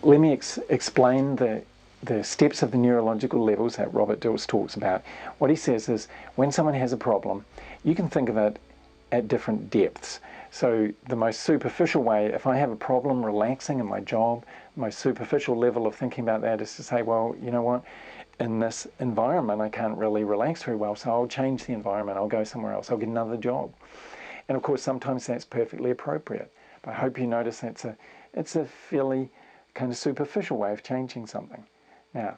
let me explain the steps of the neurological levels that Robert Dilts talks about. What he says is when someone has a problem, you can think of it at different depths. So the most superficial way, if I have a problem relaxing in my job, the most superficial level of thinking about that is to say, well, you know what, in this environment I can't really relax very well, so I'll change the environment, I'll go somewhere else, I'll get another job. And of course sometimes that's perfectly appropriate. But I hope you notice it's a fairly kind of superficial way of changing something. Now,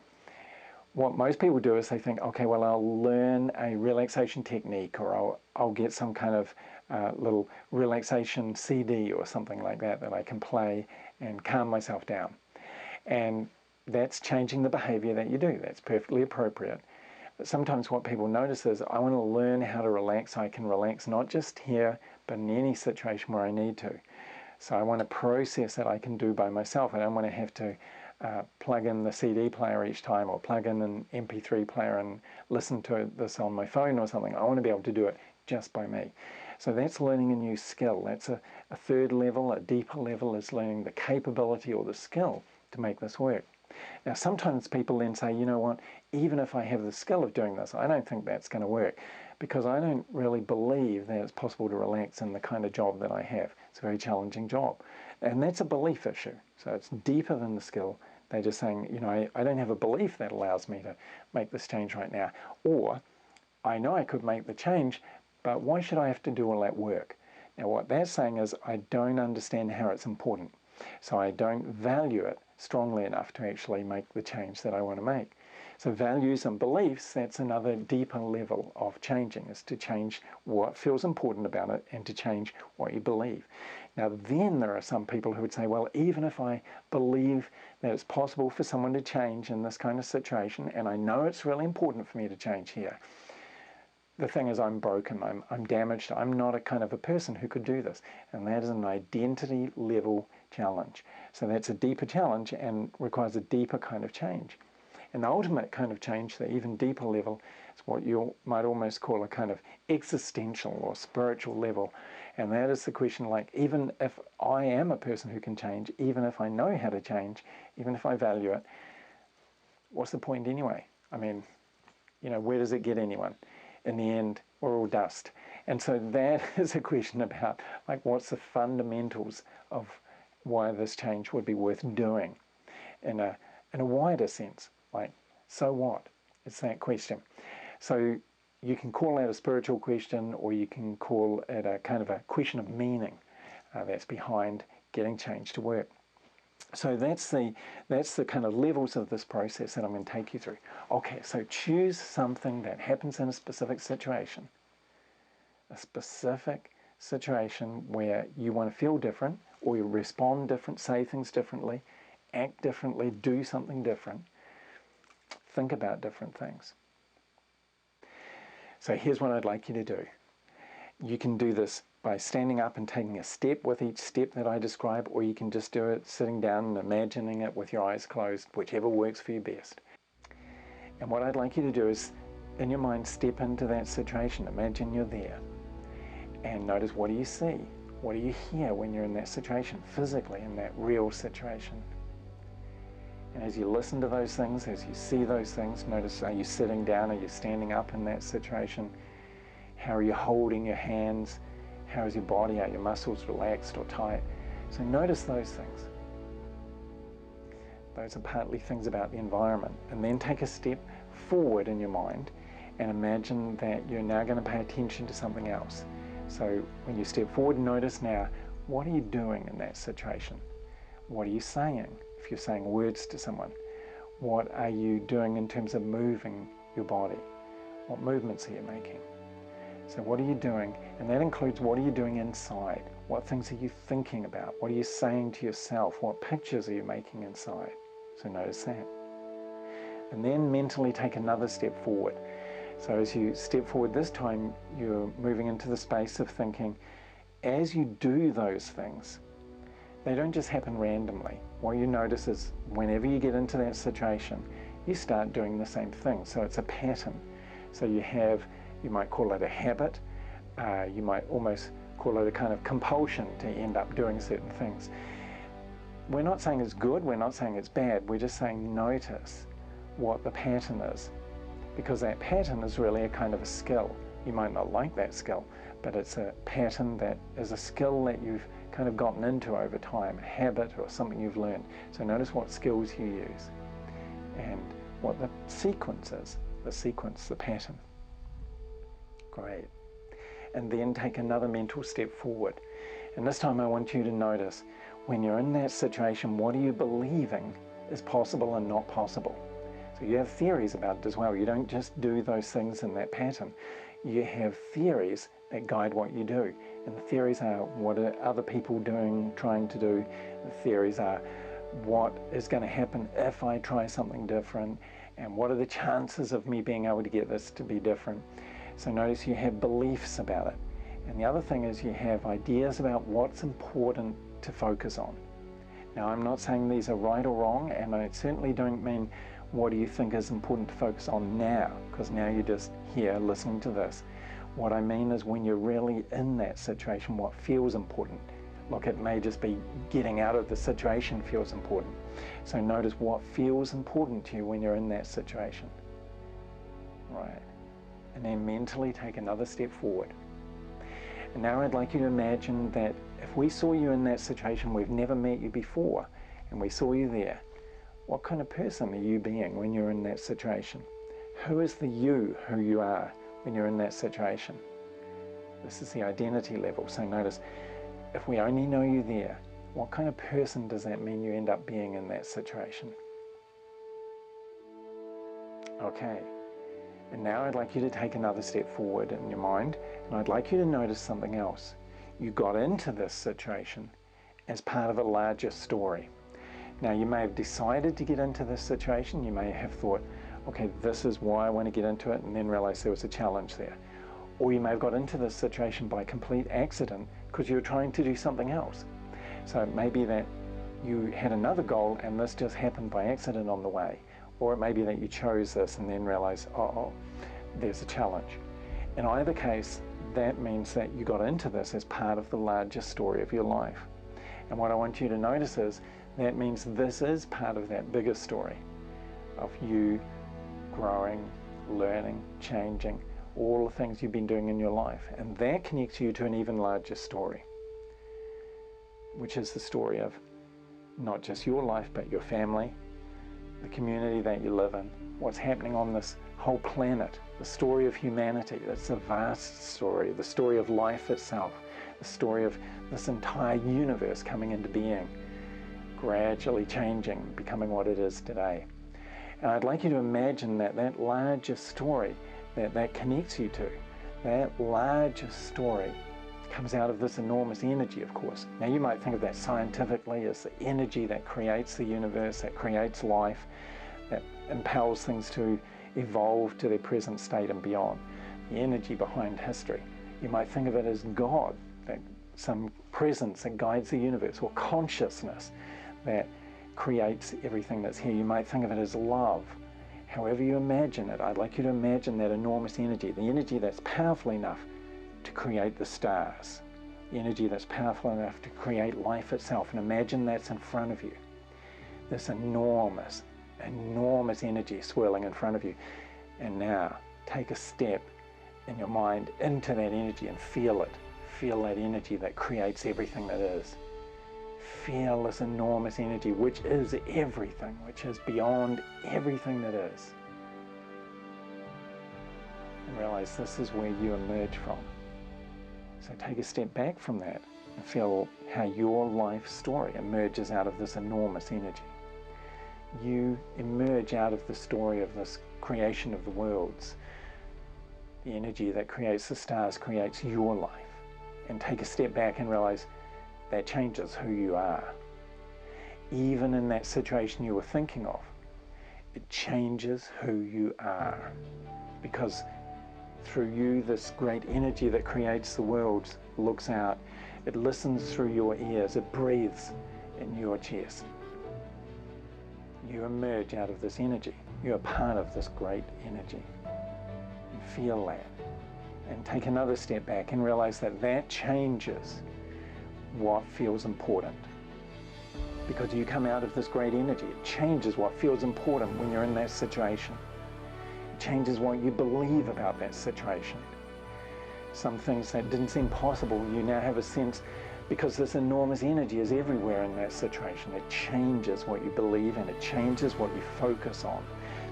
what most people do is they think, okay, well, I'll learn a relaxation technique, or I'll get some kind of little relaxation CD or something like that I can play and calm myself down. And that's changing the behavior that you do. That's perfectly appropriate. But sometimes what people notice is I want to learn how to relax. I can relax not just here, but in any situation where I need to. So I want a process that I can do by myself. I don't want to have to plug in the CD player each time, or plug in an MP3 player and listen to this on my phone or something. I want to be able to do it just by me. So that's learning a new skill. That's a third level, a deeper level, is learning the capability or the skill to make this work. Now sometimes people then say, you know what, even if I have the skill of doing this, I don't think that's going to work, because I don't really believe that it's possible to relax in the kind of job that I have. It's a very challenging job. And that's a belief issue. So it's deeper than the skill. They're just saying, you know, I don't have a belief that allows me to make this change right now. Or I know I could make the change, but why should I have to do all that work? Now what they're saying is I don't understand how it's important. So I don't value it strongly enough to actually make the change that I want to make. So values and beliefs, that's another deeper level of changing, is to change what feels important about it and to change what you believe. Now then there are some people who would say, well, even if I believe that it's possible for someone to change in this kind of situation, and I know it's really important for me to change here, the thing is I'm broken, I'm damaged, I'm not a kind of a person who could do this. And that is an identity level challenge. So that's a deeper challenge and requires a deeper kind of change. An ultimate kind of change, the even deeper level, is what you might almost call a kind of existential or spiritual level. And that is the question, like, even if I am a person who can change, even if I know how to change, even if I value it, what's the point anyway? I mean, you know, where does it get anyone? In the end, we're all dust. And so that is a question about, like, what's the fundamentals of why this change would be worth doing in a wider sense. Like, so what? It's that question. So you can call that a spiritual question, or you can call it a kind of a question of meaning that's behind getting change to work. So that's the kind of levels of this process that I'm going to take you through. Okay, so choose something that happens in a specific situation where you want to feel different, or you respond different, say things differently, act differently, do something different, think about different things. So here's what I'd like you to do. You can do this by standing up and taking a step with each step that I describe, or you can just do it sitting down and imagining it with your eyes closed, whichever works for you best. And what I'd like you to do is, in your mind, step into that situation. Imagine you're there. And notice, what do you see? What do you hear when you're in that situation, physically, in that real situation? And as you listen to those things, as you see those things, notice, are you sitting down, are you standing up in that situation? How are you holding your hands? How is your body? Are your muscles relaxed or tight? So notice those things. Those are partly things about the environment. And then take a step forward in your mind and imagine that you're now going to pay attention to something else. So when you step forward, notice now, what are you doing in that situation? What are you saying? If you're saying words to someone, what are you doing in terms of moving your body? What movements are you making? So what are you doing? And that includes, what are you doing inside? What things are you thinking about? What are you saying to yourself? What pictures are you making inside? So notice that. And then mentally take another step forward. So as you step forward this time, you're moving into the space of thinking. As you do those things, they don't just happen randomly. What you notice is whenever you get into that situation, you start doing the same thing. So it's a pattern. So you might call it a habit. You might almost call it a kind of compulsion to end up doing certain things. we're not saying it's good, we're not saying it's bad, we're just saying notice what the pattern is, because that pattern is really a kind of a skill. You might not like that skill, but it's a pattern that is a skill that you've kind of gotten into over time, a habit or something you've learned. So notice what skills you use and what the sequence is, the pattern. Great. And then take another mental step forward. And this time I want you to notice, when you're in that situation, what are you believing is possible and not possible? So you have theories about it as well. You don't just do those things in that pattern. You have theories that guide what you do. And the theories are, what are other people doing, trying to do? The theories are, what is going to happen if I try something different? And what are the chances of me being able to get this to be different? So notice you have beliefs about it. And the other thing is you have ideas about what's important to focus on. Now, I'm not saying these are right or wrong, and I certainly don't mean what do you think is important to focus on now, because now you're just here listening to this. What I mean is when you're really in that situation, what feels important. Look, it may just be getting out of the situation feels important. So notice what feels important to you when you're in that situation. Right. And then mentally take another step forward. And now I'd like you to imagine that if we saw you in that situation, we've never met you before, and we saw you there, what kind of person are you being when you're in that situation? Who is the you who you are when you're in that situation? This is the identity level. So notice, if we only know you there, what kind of person does that mean you end up being in that situation? Okay. And now I'd like you to take another step forward in your mind, and I'd like you to notice something else. You got into this situation as part of a larger story. Now, you may have decided to get into this situation. You may have thought, okay, this is why I want to get into it, and then realize there was a challenge there. Or you may have got into this situation by complete accident because you were trying to do something else. So it may be that you had another goal and this just happened by accident on the way. Or it may be that you chose this and then realize, oh, there's a challenge. In either case, that means that you got into this as part of the larger story of your life. And what I want you to notice is that means this is part of that bigger story of you growing, learning, changing, all the things you've been doing in your life. And that connects you to an even larger story, which is the story of not just your life, but your family, the community that you live in, what's happening on this whole planet, the story of humanity. That's a vast story, the story of life itself, the story of this entire universe coming into being, gradually changing, becoming what it is today. And I'd like you to imagine that that larger story that connects you to, that larger story comes out of this enormous energy, of course. Now you might think of that scientifically as the energy that creates the universe, that creates life, that impels things to evolve to their present state and beyond. The energy behind history. You might think of it as God, that some presence that guides the universe, or consciousness that creates everything that's here. You might think of it as love. However you imagine it, I'd like you to imagine that enormous energy, the energy that's powerful enough to create the stars, the energy that's powerful enough to create life itself, and imagine that's in front of you. This enormous, enormous energy swirling in front of you. And now take a step in your mind into that energy and feel it. Feel that energy that creates everything that is. Feel this enormous energy, which is everything, which is beyond everything that is. And realize this is where you emerge from. So take a step back from that and feel how your life story emerges out of this enormous energy. You emerge out of the story of this creation of the worlds. The energy that creates the stars creates your life. And take a step back and realize that changes who you are. Even in that situation you were thinking of, it changes who you are. Because through you, this great energy that creates the worlds looks out. It listens through your ears. It breathes in your chest. You emerge out of this energy. You are part of this great energy. And feel that. And take another step back and realize that that changes what feels important. because you come out of this great energy. It changes what feels important when you're in that situation. It changes what you believe about that situation. Some things that didn't seem possible, you now have a sense, because this enormous energy is everywhere in that situation. It changes what you believe and it changes what you focus on.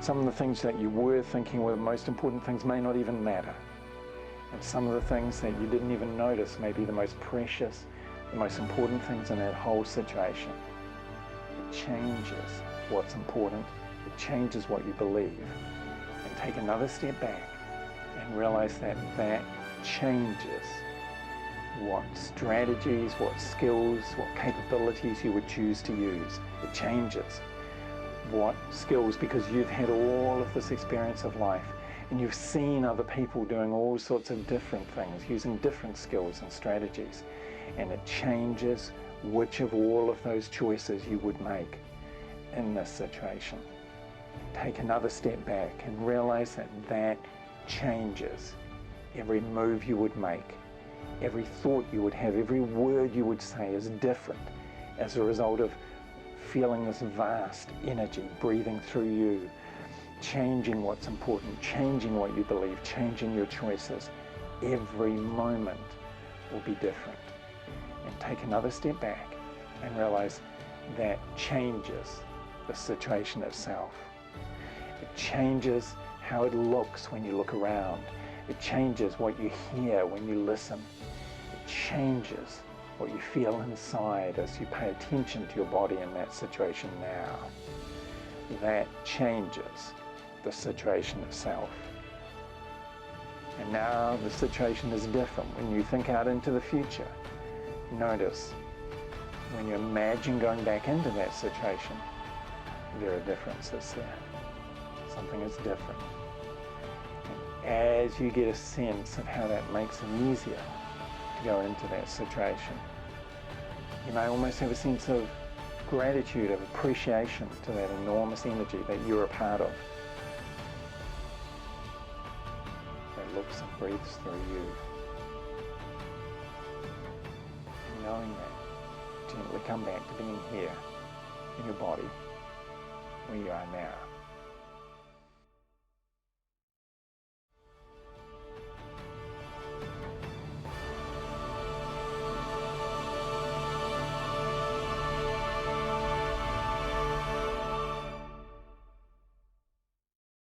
Some of the things that you were thinking were the most important things may not even matter. And some of the things that you didn't even notice may be the most precious, the most important things in that whole situation. It changes what's important. It changes what you believe. And take another step back and realize that that changes what strategies, what skills, what capabilities you would choose to use. It changes what skills, because you've had all of this experience of life and you've seen other people doing all sorts of different things, using different skills and strategies, and it changes which of all of those choices you would make in this situation. Take another step back and realize that that changes every move you would make, every thought you would have, every word you would say is different as a result of feeling this vast energy breathing through you, changing what's important, changing what you believe, changing your choices. Every moment will be different. And take another step back and realize that changes the situation itself. It changes how it looks when you look around. It changes what you hear when you listen. It changes what you feel inside as you pay attention to your body in that situation now. That changes the situation itself. And now the situation is different when you think out into the future. Notice when you imagine going back into that situation, there are differences there. Something is different. And as you get a sense of how that makes it easier to go into that situation, you may almost have a sense of gratitude, of appreciation to that enormous energy that you're a part of, that looks and breathes through you. And knowing that, gently come back to being here in your body, where you are now.